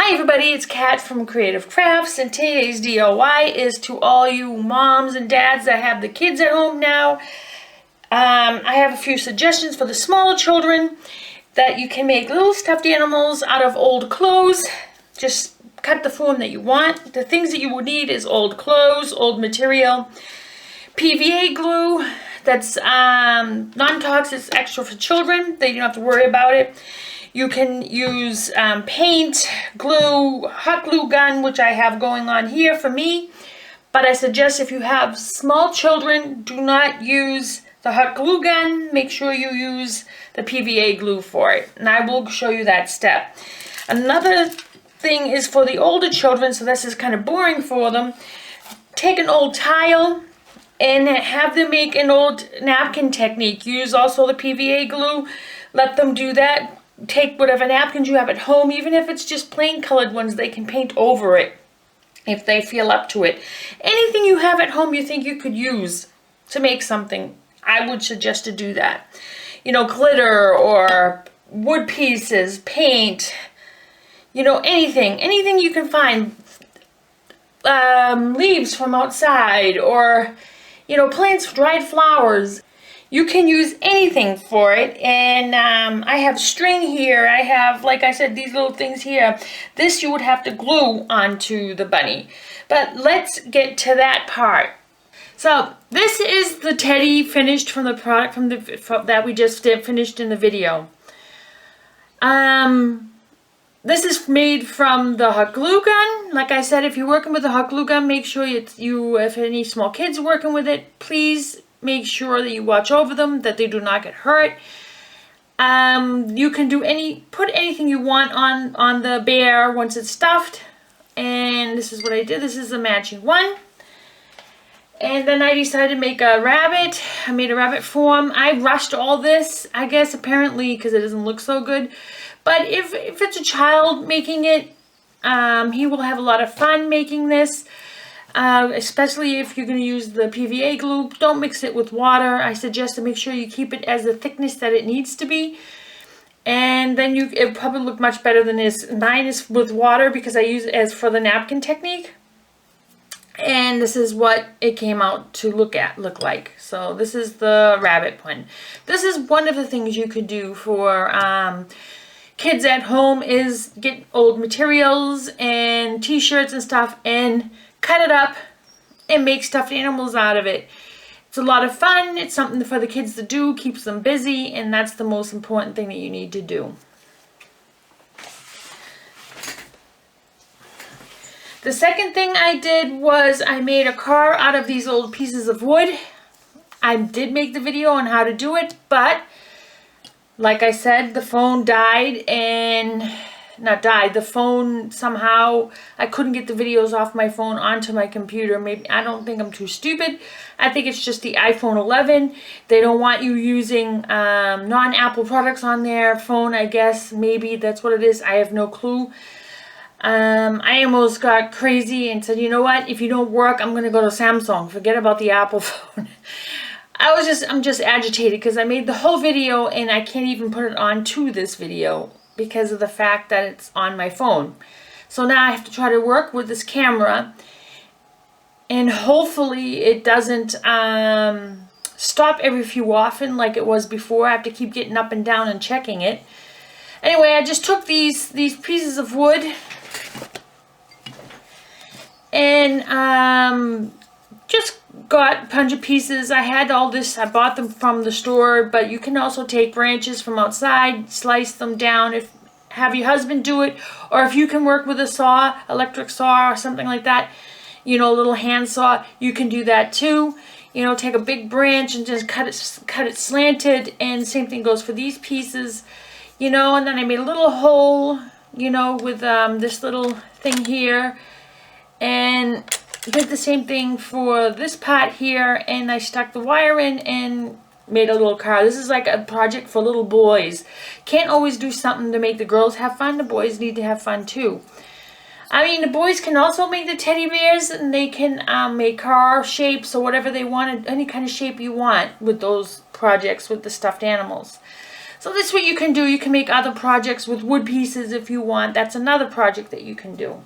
Hi everybody, it's Kat from Creative Crafts, and today's DIY is to all you moms and dads that have the kids at home now. I have a few suggestions for the smaller children that you can make little stuffed animals out of old clothes. Just cut the form that you want. The things that you would need is old clothes, old material, PVA glue that's non-toxic, it's extra for children. They don't have to worry about it. You can use paint, glue, hot glue gun, which I have going on here for me. But I suggest if you have small children, do not use the hot glue gun. Make sure you use the PVA glue for it. And I will show you that step. Another thing is for the older children, so this is kind of boring for them. Take an old tile and have them make an old napkin technique. Use also the PVA glue. Let them do that. Take whatever napkins you have at home, even if it's just plain colored ones, they can paint over it if they feel up to it. Anything you have at home you think you could use to make something, I would suggest to do that. You know, glitter or wood pieces, paint, you know, anything you can find. Leaves from outside, or, you know, plants, dried flowers. You can use anything for it, and I have string here. I have, like I said, these little things here. This you would have to glue onto the bunny. But let's get to that part. So this is the teddy finished from the product that we just finished in the video. This is made from the hot glue gun. Like I said, if you're working with the hot glue gun, make sure if any small kids are working with it, please make sure that you watch over them, that they do not get hurt. You can put anything you want on the bear once it's stuffed. And this is what I did. This is a matching one. And then I decided to make a rabbit. I made a rabbit form. I rushed all this, I guess, apparently, because it doesn't look so good. But if it's a child making it, he will have a lot of fun making this. Especially if you're going to use the PVA glue. Don't mix it with water. I suggest to make sure you keep it as the thickness that it needs to be. And then it probably look much better than this. Mine is with water because I use it as for the napkin technique. And this is what it came out to look like. So this is the rabbit one. This is one of the things you could do for kids at home, is get old materials and t-shirts and stuff and cut it up and make stuffed animals out of it. It's a lot of fun. It's something for the kids to do, keeps them busy, and that's the most important thing that you need to do. The second thing I did was I made a car out of these old pieces of wood. I did make the video on how to do it, but like I said, the phone died, and the phone somehow, I couldn't get the videos off my phone onto my computer. Maybe, I don't think I'm too stupid. I think it's just the iPhone 11. They don't want you using non-Apple products on their phone, I guess. Maybe that's what it is. I have no clue. I almost got crazy and said, you know what? If you don't work, I'm going to go to Samsung. Forget about the Apple phone. I'm just agitated because I made the whole video and I can't even put it onto this video because of the fact that it's on my phone. So now I have to try to work with this camera, and hopefully it doesn't stop every few often like it was before. I have to keep getting up and down and checking it. Anyway, I just took these pieces of wood and just got a bunch of pieces. I had all this, I bought them from the store, but you can also take branches from outside, slice them down, have your husband do it, or if you can work with a saw, electric saw or something like that, you know, a little hand saw, you can do that too. You know, take a big branch and just cut it slanted, and same thing goes for these pieces, you know. And then I made a little hole, you know, with this little thing here, and did the same thing for this part here, and I stuck the wire in and made a little car. This is like a project for little boys. Can't always do something to make the girls have fun. The boys need to have fun too. I mean, the boys can also make the teddy bears, and they can make car shapes or whatever they want, any kind of shape you want with those projects with the stuffed animals. So this is what you can do. You can make other projects with wood pieces if you want. That's another project that you can do.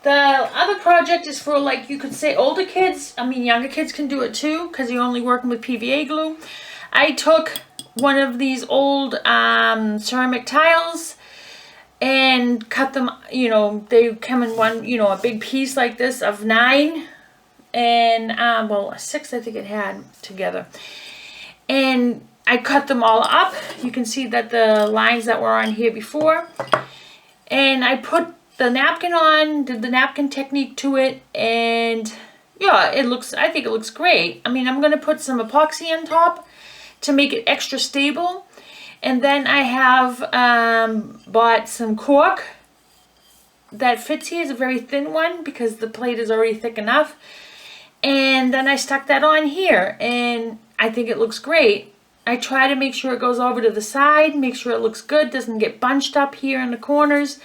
The other project is for, like, you could say older kids. I mean, younger kids can do it too because you're only working with PVA glue. I took one of these old ceramic tiles and cut them, you know, they come in one, you know, a big piece like this of 9 and, well, 6 I think it had together. And I cut them all up. You can see that the lines that were on here before. And I put the napkin on, did the napkin technique to it, and yeah, it looks, I think it looks great. I mean, I'm going to put some epoxy on top to make it extra stable. And then I have bought some cork that fits here. It's a very thin one because the plate is already thick enough. And then I stuck that on here, and I think it looks great. I try to make sure it goes over to the side, make sure it looks good, doesn't get bunched up here in the corners.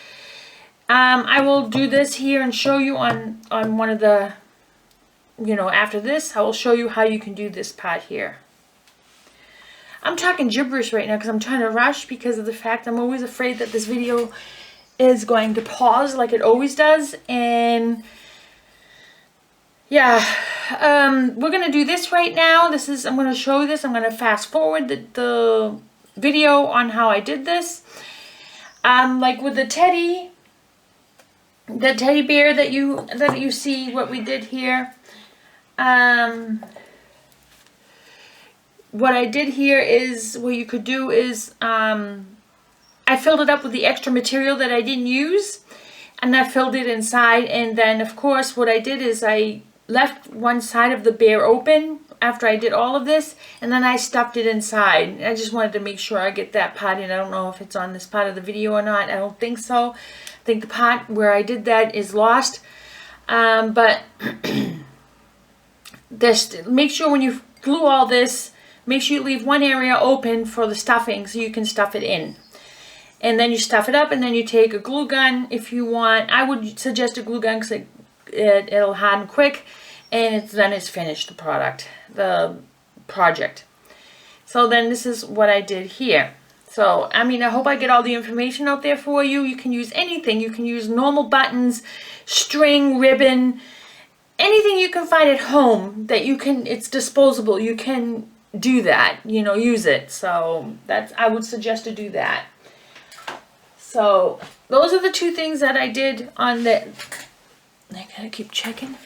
I will do this here and show you on one of the, you know, after this, I will show you how you can do this part here. I'm talking gibberish right now because I'm trying to rush because of the fact I'm always afraid that this video is going to pause like it always does. And yeah, we're going to do this right now. I'm going to show you this. I'm going to fast forward the video on how I did this. Like with the teddy bear that you see what we did here. What I did here is, what you could do is, I filled it up with the extra material that I didn't use, and I filled it inside. And then of course what I did is I left one side of the bear open after I did all of this, and then I stuffed it inside. I just wanted to make sure I get that part in. I don't know if it's on this part of the video or not. I don't think so. I think the part where I did that is lost. But this, make sure when you glue all this, make sure you leave one area open for the stuffing so you can stuff it in. And then you stuff it up, and then you take a glue gun if you want. I would suggest a glue gun because it'll harden quick, and then it's finished, the project. So then this is what I did here. So, I mean, I hope I get all the information out there for you. You can use anything. You can use normal buttons, string, ribbon, anything you can find at home that you can, it's disposable. You can do that, you know, use it. So I would suggest to do that. So those are the two things that I did on the, I gotta keep checking,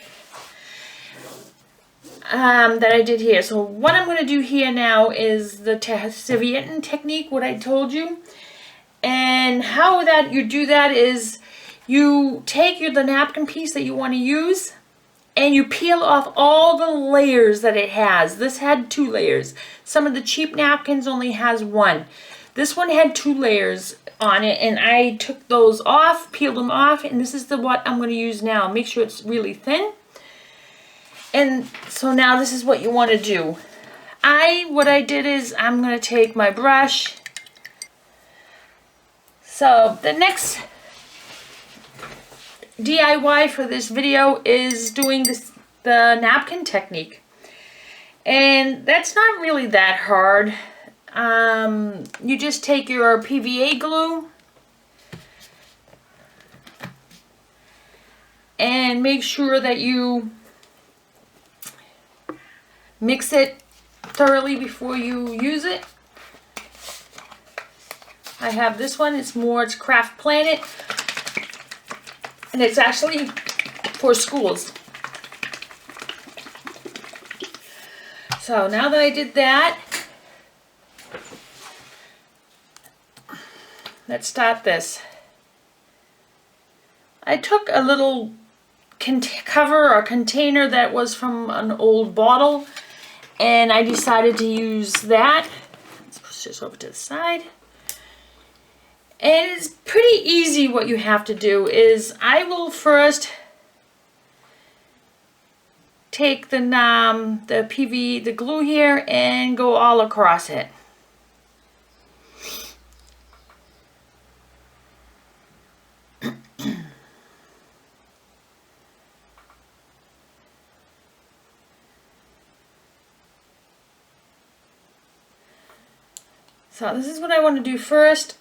that I did here. So what I'm going to do here now is the serviette technique, what I told you. And how that you do that is you take the napkin piece that you want to use, and you peel off all the layers that it has. This had 2 layers. Some of the cheap napkins only has 1. This one had 2 layers on it, and I took those off, peeled them off, and this is what I'm going to use now. Make sure it's really thin. And so now this is what you want to do. What I did is I'm going to take my brush. So the next DIY for this video is doing the napkin technique. And that's not really that hard. You just take your PVA glue and make sure that you mix it thoroughly before you use it. I have this one. It's Craft Planet. And it's actually for schools. So now that I did that, let's start this. I took a little cover or container that was from an old bottle, and I decided to use that. Let's push this over to the side. And it's pretty easy. What you have to do is I will first take the glue here and go all across it. So this is what I want to do first.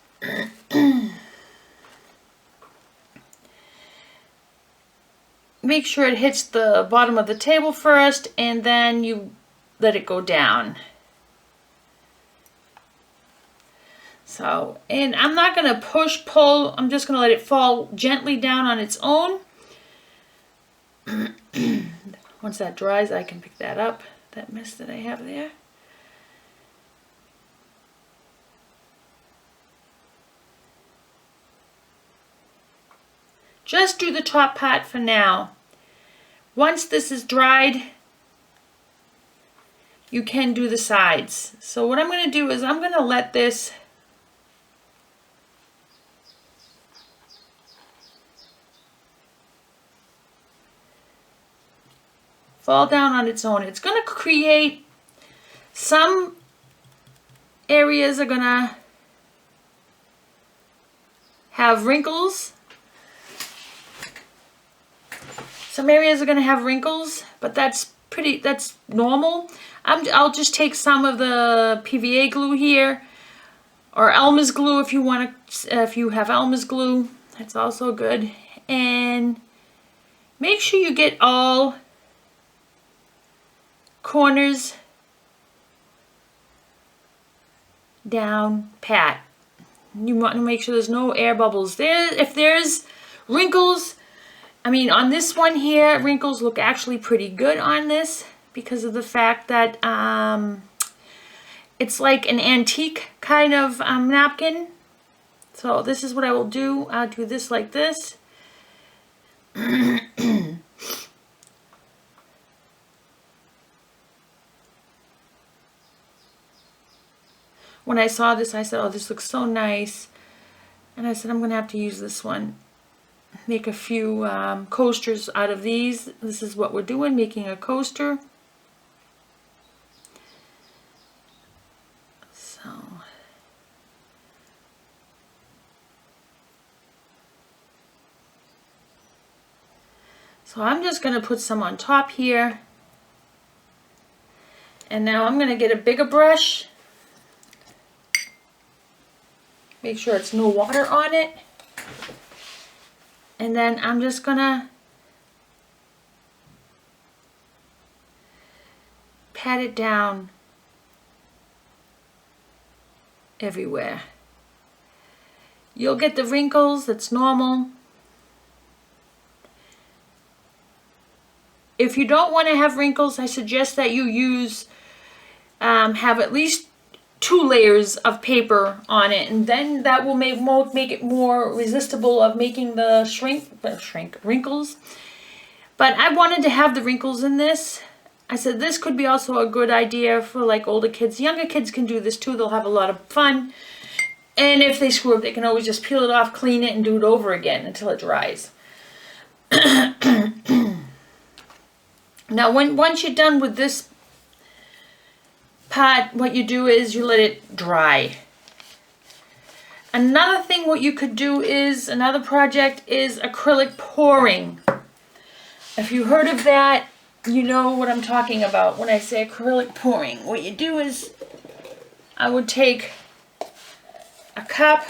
Make sure it hits the bottom of the table first, and then you let it go down. So, and I'm not going to push, pull, I'm just going to let it fall gently down on its own. Once that dries, I can pick that up, that mess that I have there. Just do the top part for now. Once this is dried, you can do the sides. So what I'm going to do is I'm going to let this fall down on its own. It's going to create some areas are going to have wrinkles. Some areas are going to have wrinkles, but that's normal. I'll just take some of the PVA glue here, or Elmer's glue if you want to, if you have Elmer's glue, that's also good. And make sure you get all corners down pat. You want to make sure there's no air bubbles there. If there's wrinkles, I mean, on this one here, wrinkles look actually pretty good on this because of the fact that it's like an antique kind of napkin. So this is what I will do. I'll do this like this. When I saw this, I said, oh, this looks so nice. And I said, I'm going to have to use this one. Make a few coasters out of these. This is what we're doing, making a coaster. So I'm just going to put some on top here. And now I'm going to get a bigger brush. Make sure it's no water on it. And then I'm just going to pat it down everywhere. You'll get the wrinkles, that's normal. If you don't want to have wrinkles, I suggest that you use, have at least 2 layers of paper on it, and then that will make it more resistible of making the wrinkles. But I wanted to have the wrinkles in this. I said this could be also a good idea for like older kids. Younger kids can do this too. They'll have a lot of fun. And if they screw up, they can always just peel it off, clean it, and do it over again until it dries. Now, once you're done with this part, what you do is you let it dry. Another thing what you could do is, another project is acrylic pouring. If you heard of that, you know what I'm talking about when I say acrylic pouring. What you do is, I would take a cup.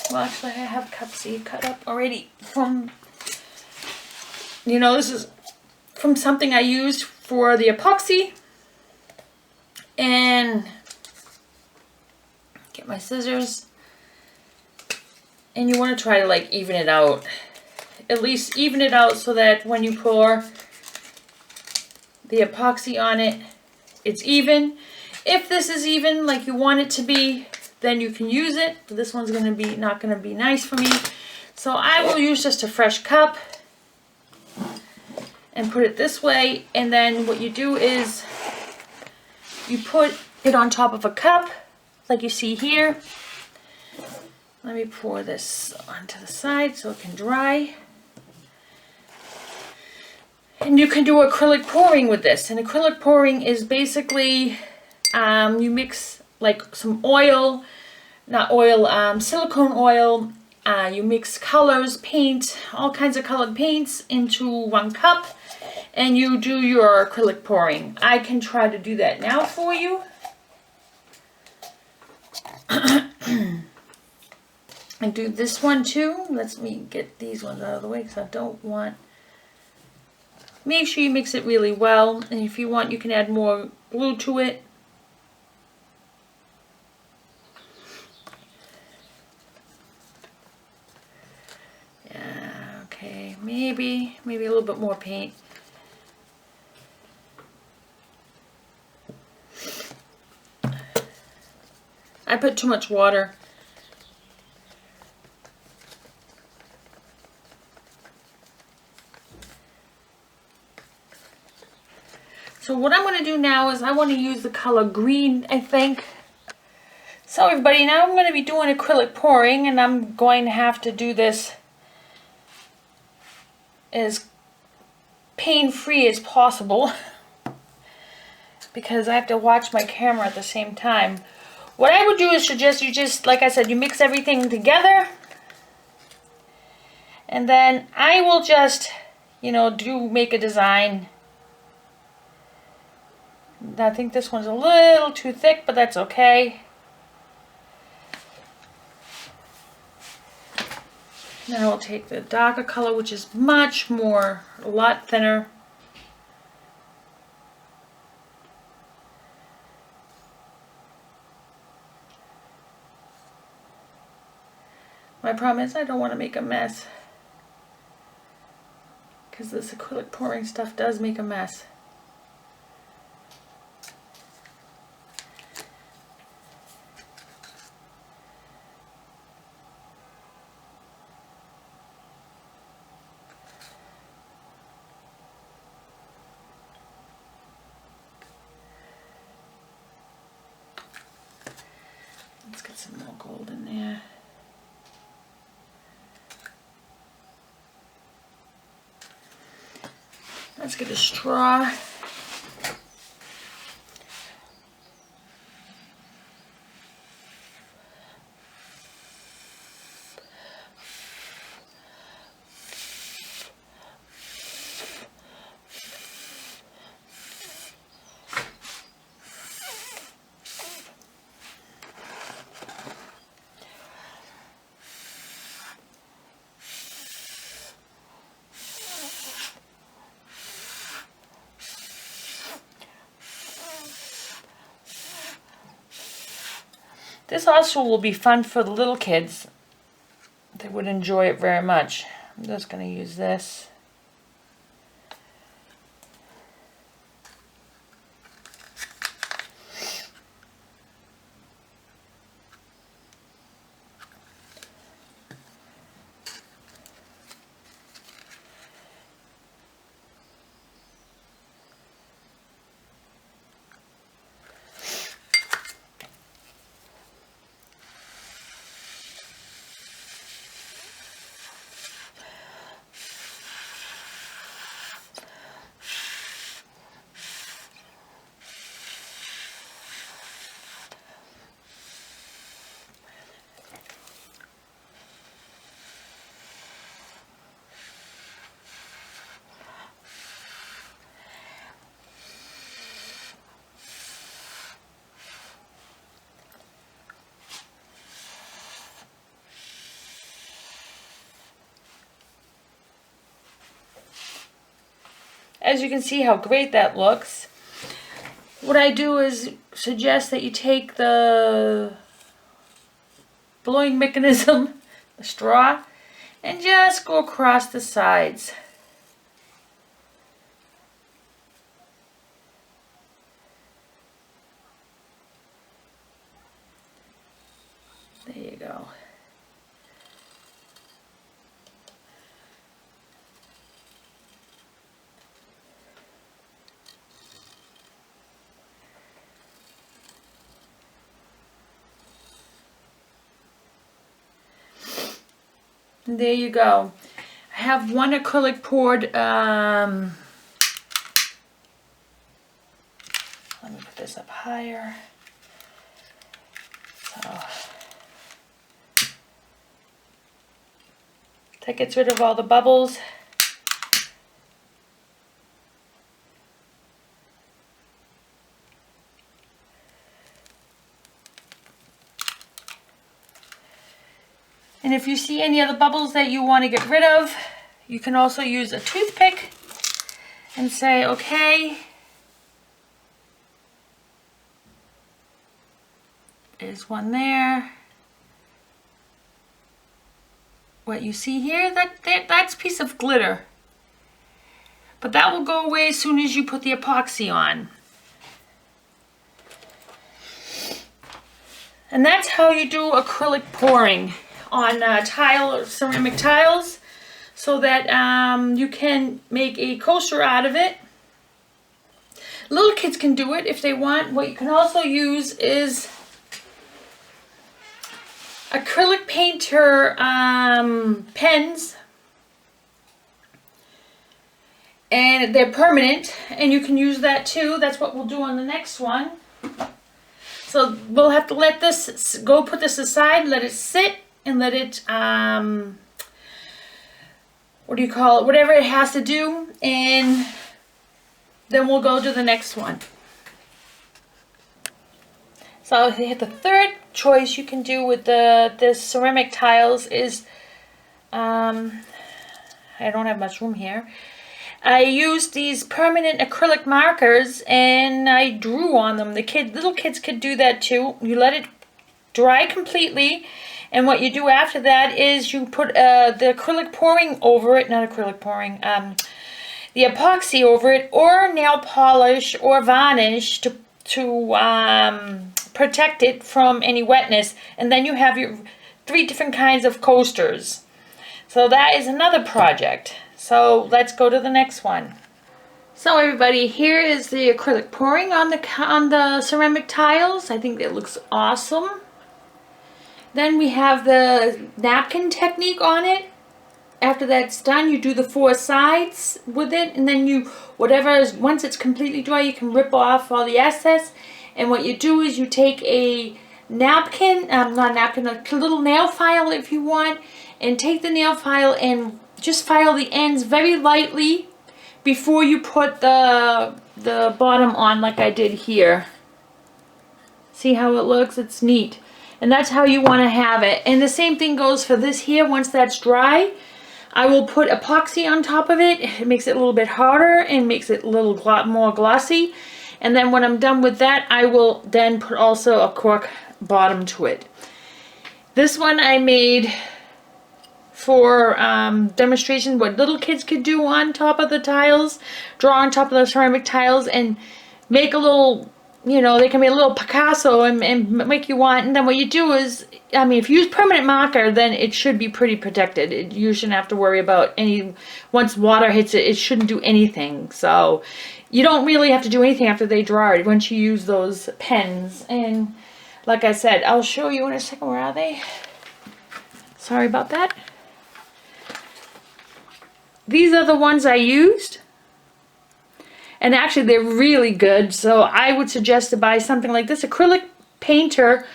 Well, actually, I have cups here cut up already from, you know, this is from something I used for the epoxy. And get my scissors. And you want to try to like even it out. At least even it out so that when you pour the epoxy on it, it's even. If this is even like you want it to be, then you can use it. But this one's going to be not going to be nice for me. So I will use just a fresh cup and put it this way. And then what you do is you put it on top of a cup like you see here. Let me pour this onto the side so it can dry. And you can do acrylic pouring with this. And acrylic pouring is basically you mix like some oil, not oil, silicone oil. You mix colors, paint, all kinds of colored paints into 1 cup. And you do your acrylic pouring. I can try to do that now for you. And do this one too. Let me get these ones out of the way because I don't want... Make sure you mix it really well. And if you want, you can add more glue to it. Yeah, okay. Maybe a little bit more paint. I put too much water. So what I'm going to do now is I want to use the color green, I think. So everybody, now I'm going to be doing acrylic pouring, and I'm going to have to do this as pain-free as possible because I have to watch my camera at the same time. What I would do is suggest you just, like I said, you mix everything together, and then I will just, you know, make a design. I think this one's a little too thick, but that's okay. Now I'll take the darker color, which is a lot thinner. My problem is I don't want to make a mess, because this acrylic pouring stuff does make a mess. Let's get some more gold in there. Let's get a straw. This also will be fun for the little kids. They would enjoy it very much. I'm just going to use this. As you can see how great that looks. What I do is suggest that you take the blowing mechanism, the straw, and just go across the sides. There you go. And there you go. I have one acrylic poured. Let me put this up higher. So that gets rid of all the bubbles. And if you see any other bubbles that you want to get rid of, you can also use a toothpick and say, okay, there's one there. What you see here, that's a piece of glitter. But that will go away as soon as you put the epoxy on. And that's how you do acrylic pouring on tile or ceramic tiles, so that you can make a coaster out of it. Little kids can do it if they want. What you can also use is acrylic painter pens, and they're permanent, and you can use that too. That's what we'll do on the next one. So we'll have to let this go, put this aside, let it sit, and let it, what do you call it, whatever it has to do, and then we'll go to the next one. So the third choice you can do with the ceramic tiles is, I don't have much room here. I used these permanent acrylic markers and I drew on them. Little kids could do that too. You let it dry completely, and what you do after that is you put the acrylic pouring over it, not acrylic pouring, the epoxy over it, or nail polish or varnish to protect it from any wetness, and then you have your 3 different kinds of coasters. So that is another project. So let's go to the next one. So everybody, here is the acrylic pouring on the ceramic tiles. I think it looks awesome. Then we have the napkin technique on it. After that's done, you do the 4 sides with it, and then once it's completely dry, you can rip off all the excess. And what you do is you take a napkin, not a napkin, a little nail file if you want, and take the nail file and just file the ends very lightly before you put the bottom on, like I did here. See how it looks? It's neat. And that's how you want to have it. And the same thing goes for this here. Once that's dry, I will put epoxy on top of it. It makes it a little bit harder and makes it a little more glossy. And then when I'm done with that, I will then put also a cork bottom to it. This one I made for demonstration what little kids could do on top of the tiles, draw on top of the ceramic tiles and make a little, they can make a little Picasso and make you want. And then what you do is, if you use permanent marker, then it should be pretty protected. You shouldn't have to worry about once water hits it, it shouldn't do anything. So you don't really have to do anything after they dry once you use those pens. And like I said, I'll show you in a second. Where are they? Sorry about that. These are the ones I used, and actually they're really good, so I would suggest to buy something like this acrylic painter.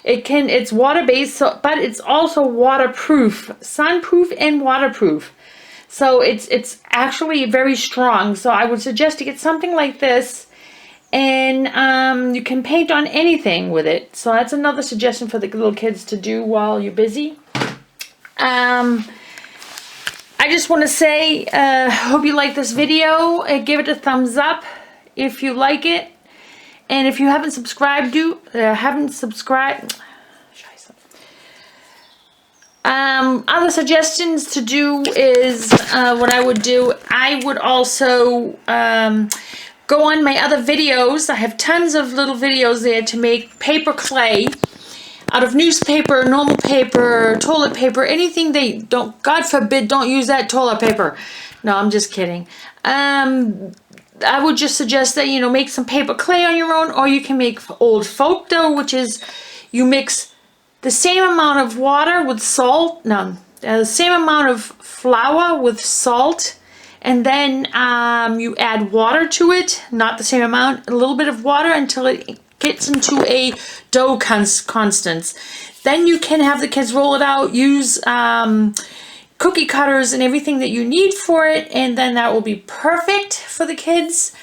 It's water-based, but it's also waterproof, sunproof and waterproof. So it's actually very strong, so I would suggest to get something like this, and you can paint on anything with it. So that's another suggestion for the little kids to do while you're busy. I just want to say, hope you like this video. Give it a thumbs up if you like it. And if you haven't subscribed, other suggestions to do is what I would do. I would also go on my other videos. I have tons of little videos there to make paper clay out of newspaper, normal paper, toilet paper, anything they don't, God forbid, don't use that toilet paper. No, I'm just kidding. I would just suggest that, make some paper clay on your own, or you can make old folk dough, which is you mix the same amount of water with salt, the same amount of flour with salt, and then you add water to it, not the same amount, a little bit of water until it gets into a dough constance. Then you can have the kids roll it out, use cookie cutters and everything that you need for it, and then that will be perfect for the kids.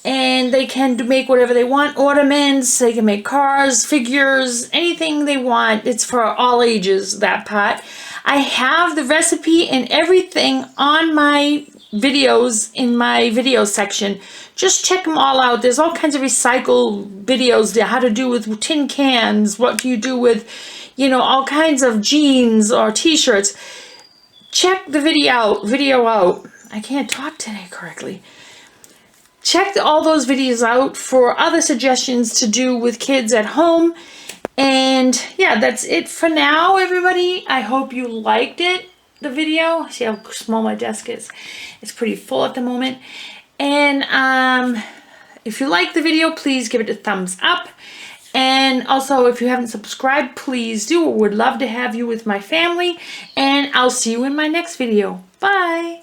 and they can make whatever they want, ornaments, they can make cars, figures, anything they want. It's for all ages, that pot. I have the recipe and everything on my videos in my video section. Just check them all out. There's all kinds of recycle videos there, how to do with tin cans, what do you do with, you know, all kinds of jeans or t-shirts. Check the video out. I can't talk today correctly. Check all those videos out for other suggestions to do with kids at home. And yeah, that's it for now, everybody. I hope you liked it, the video. See how small my desk is? It's pretty full at the moment. And if you like the video, please give it a thumbs up. And also, if you haven't subscribed, please do. Would love to have you with my family. And I'll see you in my next video. Bye.